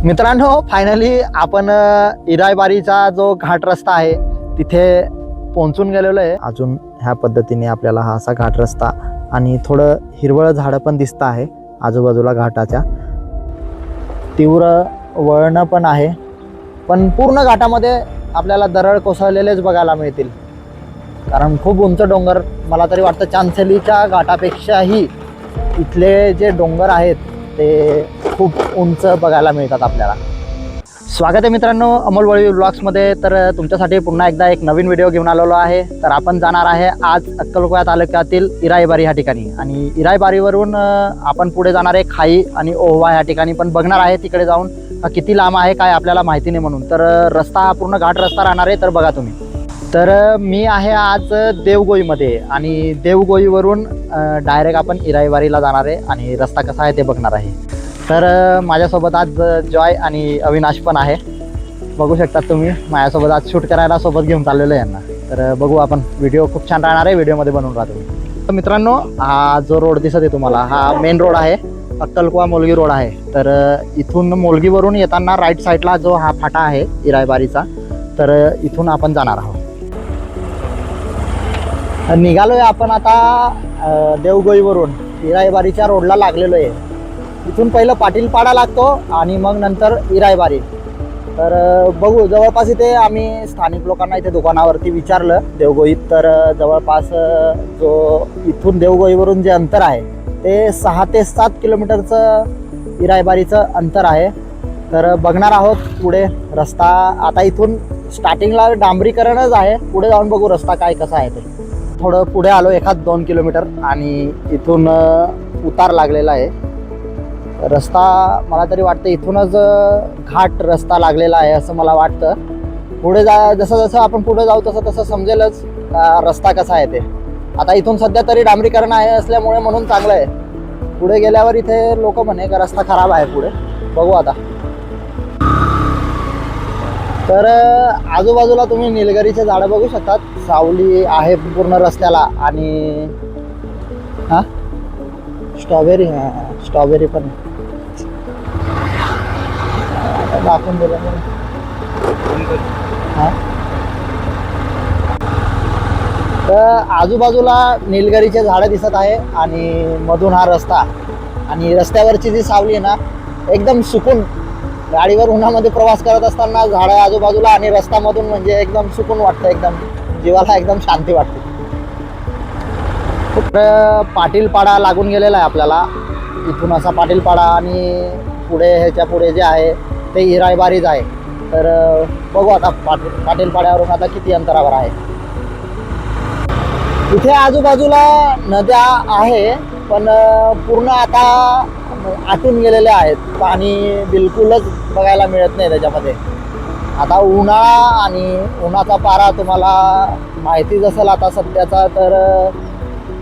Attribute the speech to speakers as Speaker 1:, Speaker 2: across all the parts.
Speaker 1: मित्रांनो, फायनली आपण इरायबारीचा जो घाट रस्ता आहे तिथे पोहोचून गेलेलो आहे। अजून ह्या पद्धतीने आपल्याला हा असा घाट रस्ता आणि थोडं हिरवळ झाडं पण दिसत आहे आजूबाजूला घाटाच्या। तीव्र वळण पण आहे, पण पूर्ण घाटामध्ये आपल्याला दरड कोसळलेलेच बघायला मिळतील, कारण खूप उंच डोंगर। मला तरी वाटतं चांचलीच्या घाटापेक्षाही इथले जे डोंगर आहेत ते खूप उंच बघायला मिळतात आपल्याला। स्वागत आहे मित्रांनो अमोल वळवी व्लॉग्समध्ये। तर तुमच्यासाठी पुन्हा एकदा एक नवीन व्हिडिओ घेऊन आलेलो आहे। तर आपण जाणार आहे आज अक्कलकोवा तालुक्यातील इरायबारी ह्या ठिकाणी, आणि इरायबारीवरून आपण पुढे जाणार आहे खाई आणि ओहवा ह्या ठिकाणी पण बघणार आहे। तिकडे जाऊन किती लांब आहे काय आपल्याला माहिती नाही, म्हणून तर रस्ता हा पूर्ण घाट रस्ता राहणार आहे। तर बघा तुम्ही, तर मी आहे आज देवगोईमध्ये, आणि देवगोईवरून डायरेक्ट आपण इरायबारीला जाणार आहे आणि रस्ता कसा आहे ते बघणार आहे। तर माझ्यासोबत आज जॉय आणि अविनाश पण आहे, बघू शकता तुम्ही। माझ्यासोबत आज शूट करायला सोबत घेऊन चाललेलो आहे यांना। तर बघू आपण, व्हिडिओ खूप छान राहणार आहे, व्हिडिओमध्ये बनवून राहतो। तर मित्रांनो, हा जो रोड दिसत आहे तुम्हाला हा मेन रोड आहे, अक्कलकोवा मोलगी रोड आहे। तर इथून मोलगीवरून येताना राईट साईडला जो हा फाटा आहे इरायबारीचा, तर इथून आपण जाणार आहोत। निघालोय आपण आता देवगोईवरून इरायबारीच्या रोडला लागलेलो आहे। इथून पहिलं पाटीलपाडा लागतो आणि मग नंतर इरायबारी। तर बघू, जवळपास इथे आम्ही स्थानिक लोकांना इथे दुकानावरती विचारलं देवगोईत, तर जवळपास जो इथून देवगोईवरून जे अंतर आहे ते 6 ते 7 किलोमीटरचं इरायबारीचं अंतर आहे। तर बघणार आहोत पुढे रस्ता। आता इथून स्टार्टिंगला डांबरीकरणच आहे, पुढे जाऊन बघू रस्ता काय कसा आहे ते। थोडं पुढे आलो 1-2 किलोमीटर, आणि इथून उतार लागलेला आहे रस्ता। मला तरी वाटतं इथूनच घाट रस्ता लागलेला आहे असं मला वाटतं। पुढे जसं जसं आपण पुढे जाऊ तसं तसं समजेलच रस्ता कसा आहे ते। आता इथून सध्या तरी डांबरीकरण आहे असल्यामुळे म्हणून चांगलं आहे। पुढे गेल्यावर इथे लोक म्हणे का रस्ता खराब आहे पुढे, बघू आता। तर आजूबाजूला तुम्ही निलगिरीचे झाडं बघू शकतात, सावली आहे पूर्ण रस्त्याला। आणि हा स्ट्रॉबेरी, स्ट्रॉबेरी पण दाखवून दिलं हां। तर आजूबाजूला निलगिरीचे झाडं दिसत आहे आणि मधून हा रस्ता, आणि रस्त्यावरची जी सावली आहे ना एकदम सुकून। गाडीवर उन्हामध्ये प्रवास करत असताना झाडं आजूबाजूला आणि रस्त्यामधून म्हणजे एकदम सुकून वाटतं, एकदम जीवाला एकदम शांती वाटते। पाटीलपाडा लागून गेलेला आहे आपल्याला, इथून असा पाटीलपाडा, आणि पुढे ह्याच्या पुढे जे आहे ते इरायबारीच आहे। तर बघू आता पाटीलपाड्यावरून आता किती अंतरावर आहे। इथे आजूबाजूला नद्या आहे, पण पूर्ण आता आटून गेलेल्या आहेत, पाणी बिलकुलच बघायला मिळत नाही त्याच्यामध्ये। आता उन्हाळा आणि उन्हाचा पारा तुम्हाला माहितीच असेल आता सध्याचा, तर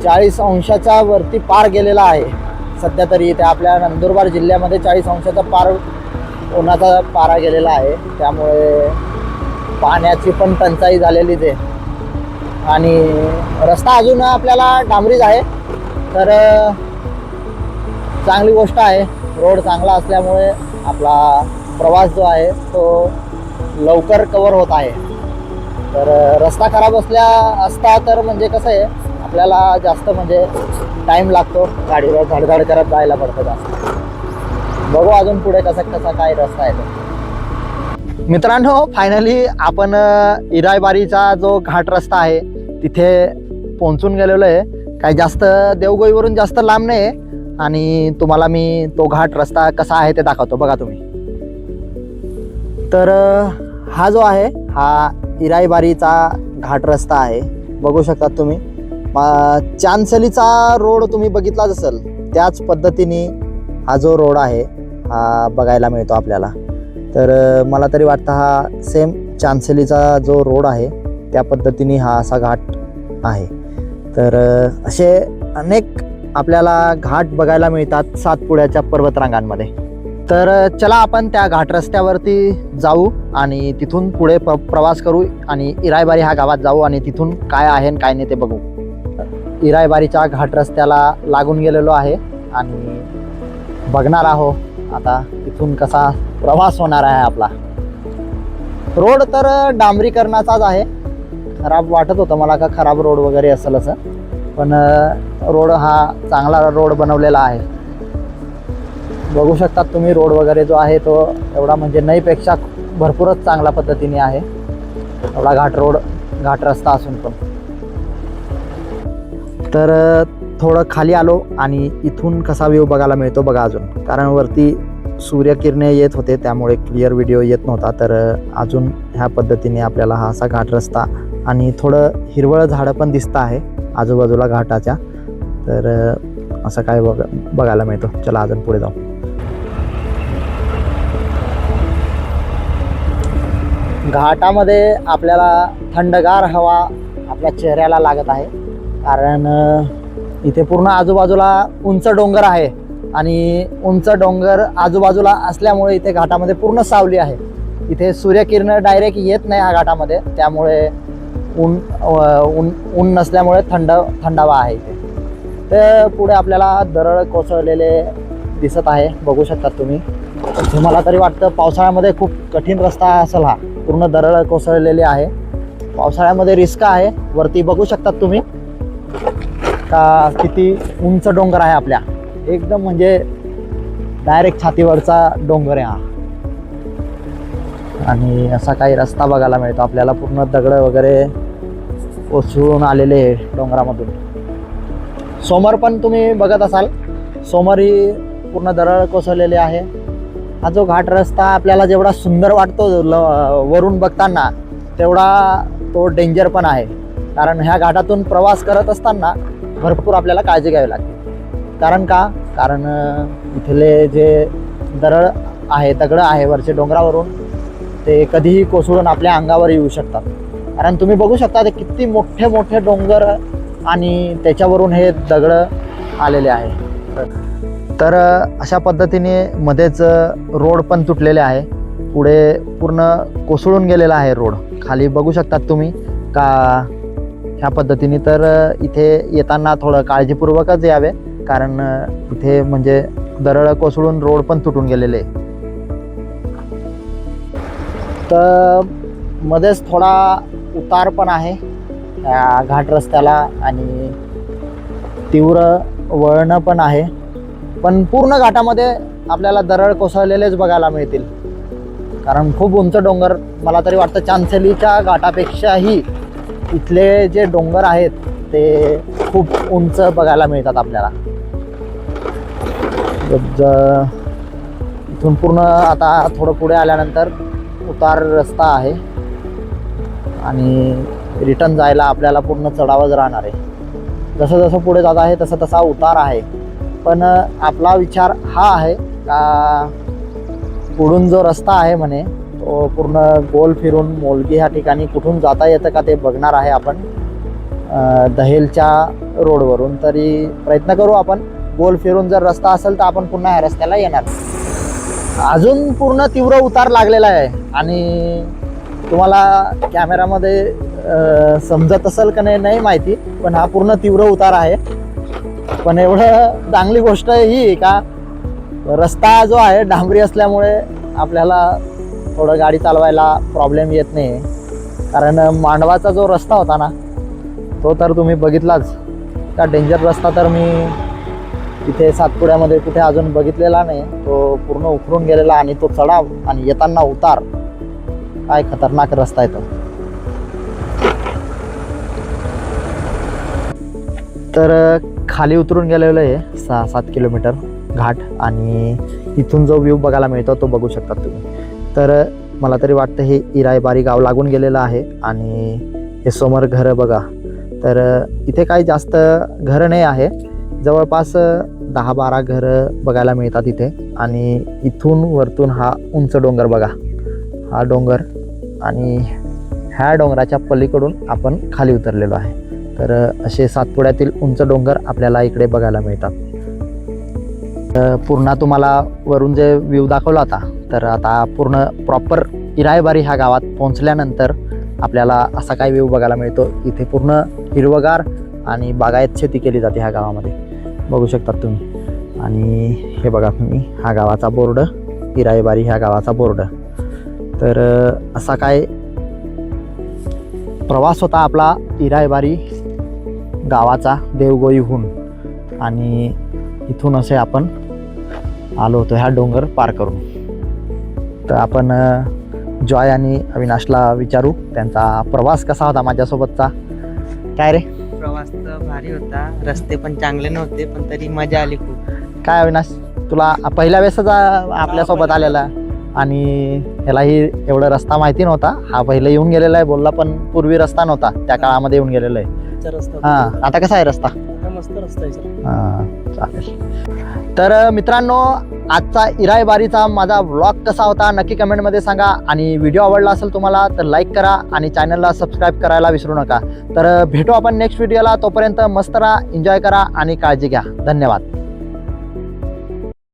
Speaker 1: 40 अंशाच्या वरती पार गेलेला आहे सध्या तरी। इथे आपल्या नंदुरबार जिल्ह्यामध्ये 40 अंशाचा पार उन्हाचा पारा गेलेला आहे, त्यामुळे पाण्याची पण टंचाई झालेलीच आहे। आणि रस्ता अजून आपल्याला डांबरीच आहे, तर चांगली गोष्ट आहे। रोड चांगला असल्यामुळे आपला प्रवास जो आहे तो लवकर कव्हर होत आहे। तर रस्ता खराब असता तर म्हणजे कसं आहे, आपल्याला जास्त म्हणजे टाईम लागतो, गाडीवर धडधड करत जायला पडतं जास्त। बघू अजून पुढे कसा काय रस्ता आहे तो। मित्रांनो, फायनली आपण इरायबारीचा जो घाट रस्ता आहे तिथे पोहोचून गेलेलो आहे। काही जास्त देवगोईवरून जास्त लांब नाही, आणि तुम्हाला मी तो घाट रस्ता कसा आहे ते दाखवतो, बघा तुम्ही। तर हा जो आहे हा इरायबारीचा घाट रस्ता आहे, बघू शकता तुम्ही। चांचलीचा रोड तुम्ही बघितलाच असेल, त्याच पद्धतीने हा जो रोड आहे हा बघायला मिळतो आपल्याला। तर मला तरी वाटतं हा सेम चांचलीचा जो रोड आहे त्या पद्धतीने हा असा घाट आहे। तर असे अनेक आपल्याला घाट बघायला मिळतात सातपुड्याच्या पर्वतरांगांमध्ये। तर चला आपण त्या घाट रस्त्यावरती जाऊ आणि तिथून पुढे प्रवास करू, आणि इरायबारी ह्या गावात जाऊ, आणि तिथून काय आहे आणि काय नाही ते बघू। इरायबारीच्या घाट रस्त्याला लागून गेलेलो आहे आणि बघणार आहोत आता इथून कसा प्रवास होणार आहे आपला. रोड तर डांबरीकरणाचाच आहे. खराब वाटत होतं मला का खराब रोड वगैरे असेल असं, पण रोड हा चांगला रोड बनवलेला आहे. बघू शकता तुम्ही रोड वगैरे जो आहे तो एवढा म्हणजे नाहीपेक्षा भरपूरच चांगल्या पद्धतीने आहे. एवढा घाट रस्ता असून पण. तर थोडं खाली आलो आणि इथून कसा व्ह्यू बघायला मिळतो बघा अजून, कारण वरती सूर्यकिरणे येत होते त्यामुळे क्लिअर व्हिडिओ येत नव्हता. तर अजून ह्या पद्धतीने आपल्याला हा असा घाट रस्ता आणि थोडं हिरवळ झाडं पण दिसतं आहे आजूबाजूला घाटाच्या. तर असं काय बघायला मिळतो. चला अजून पुढे जाऊ. घाटामध्ये आपल्याला थंडगार हवा आपल्या चेहऱ्याला लागत आहे, कारण इथे पूर्ण आजूबाजूला उंच डोंगर आहे आणि उंच डोंगर आजूबाजूला असल्यामुळे इथे घाटामध्ये पूर्ण सावली आहे. इथे सूर्यकिरण डायरेक्ट येत नाही ह्या घाटामध्ये, त्यामुळे ऊन नसल्यामुळे थंडावा आहे इथे. तर पुढे आपल्याला दरड कोसळलेले दिसत आहे, बघू शकता तुम्ही. मला तरी वाटतं पावसाळ्यामध्ये खूप कठीण रस्ता असेल हा, पूर्ण दरड कोसळलेली आहे. पावसाळ्यामध्ये रिस्क आहे. वरती बघू शकता तुम्ही का किती उंच डोंगर आहे आपल्या, एकदम म्हणजे डायरेक्ट छातीवरचा डोंगर आहे हा. आणि असा काही रस्ता बघायला मिळतो आपल्याला, पूर्ण दगड वगैरे कोसळून आलेले डोंगरामधून. समोर पण तुम्ही बघत असाल, समोर ही पूर्ण दरड कोसळलेली आहे. हा जो घाट रस्ता आपल्याला जेवढा सुंदर वाटतो वरून बघताना, तेवढा तो डेंजर पण आहे. कारण ह्या घाटातून प्रवास करत असताना भरपूर आपल्याला काळजी घ्यावी लागते. कारण इथले जे दरड आहे, दगड आहे वरचे डोंगरावरून, ते कधीही कोसळून आपल्या अंगावर येऊ शकतात. कारण तुम्ही बघू शकता ते किती मोठे मोठे डोंगर आणि त्याच्यावरून हे दगड आलेले आहे. तर अशा पद्धतीने मध्येच रोड पण तुटलेले आहे. पुढे पूर्ण कोसळून गेलेला आहे रोड. खाली बघू शकतात तुम्ही का ह्या पद्धतीने. तर इथे येताना थोडं काळजीपूर्वकच यावे, कारण इथे म्हणजे दरड कोसळून रोड पण तुटून गेलेले. तर मध्येच थोडा उतार पण आहे या घाट रस्त्याला आणि तीव्र वळणं पण आहे. पण पूर्ण घाटामध्ये आपल्याला दरड कोसळलेलेच बघायला मिळतील, कारण खूप उंच डोंगर. मला तरी वाटतं चांचलीच्या घाटापेक्षाही इथले जे डोंगर आहेत ते खूप उंच बघायला मिळतात आपल्याला. इथून पूर्ण आता थोडं पुढे आल्यानंतर उतार रस्ता आहे आणि रिटर्न जायला आपल्याला पूर्ण चढावच राहणार आहे. जसं जसं पुढे जात आहे तसं तसा उतार आहे. पण आपला विचार हा आहे का पुढून जो रस्ता आहे म्हणे तो पूर्ण गोल फिरून मोलगी ह्या ठिकाणी कुठून जाता येतं का ते बघणार आहे आपण दहेलच्या रोडवरून. तरी प्रयत्न करू आपण, गोल फिरून जर रस्ता असेल तर आपण पुन्हा ह्या रस्त्याला येणार. अजून पूर्ण तीव्र उतार लागलेला आहे आणि तुम्हाला कॅमेरामध्ये समजत असेल का नाही माहिती, पण हा पूर्ण तीव्र उतार आहे. पण एवढं चांगली गोष्ट ही का रस्ता जो आहे डांबरी असल्यामुळे आपल्याला थोडं गाडी चालवायला प्रॉब्लेम येत नाही. कारण मांडवाचा जो रस्ता होता ना तो तर तुम्ही बघितलाच, का डेंजर रस्ता तर मी तिथे सातपुड्यामध्ये कुठे अजून बघितलेला नाही. तो पूर्ण उखरून गेलेला आणि तो चढाव आणि येताना उतार, काय खतरनाक रस्ता आहे तो. तर खाली उतरून गेलेलं आहे 6-7 किलोमीटर घाट आणि इथून जो व्ह्यू बघायला मिळतो तो बघू शकता तुम्ही. तर मला तरी वाटतं हे इरायबारी गाव लागून गेलेलं आहे आणि हे समोर घरं बघा. तर इथे काही जास्त घरं नाही आहे, जवळपास 10-12 घरं बघायला मिळतात इथे. आणि इथून वरतून हा उंच डोंगर बघा, हा डोंगर आणि ह्या डोंगराच्या पलीकडून आपण खाली उतरलेलो आहे. तर असे सातपुड्यातील उंच डोंगर आपल्याला इकडे बघायला मिळतात. पूर्ण तुम्हाला वरून जे व्ह्यू दाखवला होता, तर आता पूर्ण प्रॉपर इरायबारी ह्या गावात पोहोचल्यानंतर आपल्याला असा काय व्ह्यू बघायला मिळतो. इथे पूर्ण हिरवगार आणि बागायत शेती केली जाते ह्या गावामध्ये, बघू शकतात तुम्ही. आणि हे बघा तुम्ही, हा गावाचा बोर्ड, इराईबारी ह्या गावाचा बोर्ड. तर असा काय प्रवास होता आपला इराईबारी गावाचा देवगोईहून. आणि इथून असे आपण आलो होतो ह्या डोंगर पार करून. तर आपण जॉय आणि अविनाशला विचारू त्यांचा प्रवास कसा होता माझ्यासोबतचा. काय रे?
Speaker 2: प्रवास तर भारी होता, रस्ते पण चांगले नव्हते, पण तरी मजा आली खूप.
Speaker 1: काय अविनाश, तुला पहिल्या वेळेसच आपल्यासोबत आलेला आणि ह्यालाही एवढा रस्ता माहिती नव्हता. हा पहिले येऊन गेलेला आहे बोलला, पण पूर्वी रस्ता नव्हता, त्या काळामध्ये येऊन गेलेला आहे. हा, आता कसा आहे रस्ता?
Speaker 2: मस्त रस्ता आहे.
Speaker 1: हा, चालेल. तर मित्रांनो, आजचा इराईबारीचा माझा व्लॉग कसा होता नक्की कमेंटमध्ये सांगा. आणि व्हिडिओ आवडला असेल तुम्हाला तर लाईक करा आणि चॅनलला सबस्क्राईब करायला विसरू नका. तर भेटू आपण नेक्स्ट व्हिडिओला. तोपर्यंत मस्त राहा, एन्जॉय करा आणि काळजी घ्या. धन्यवाद.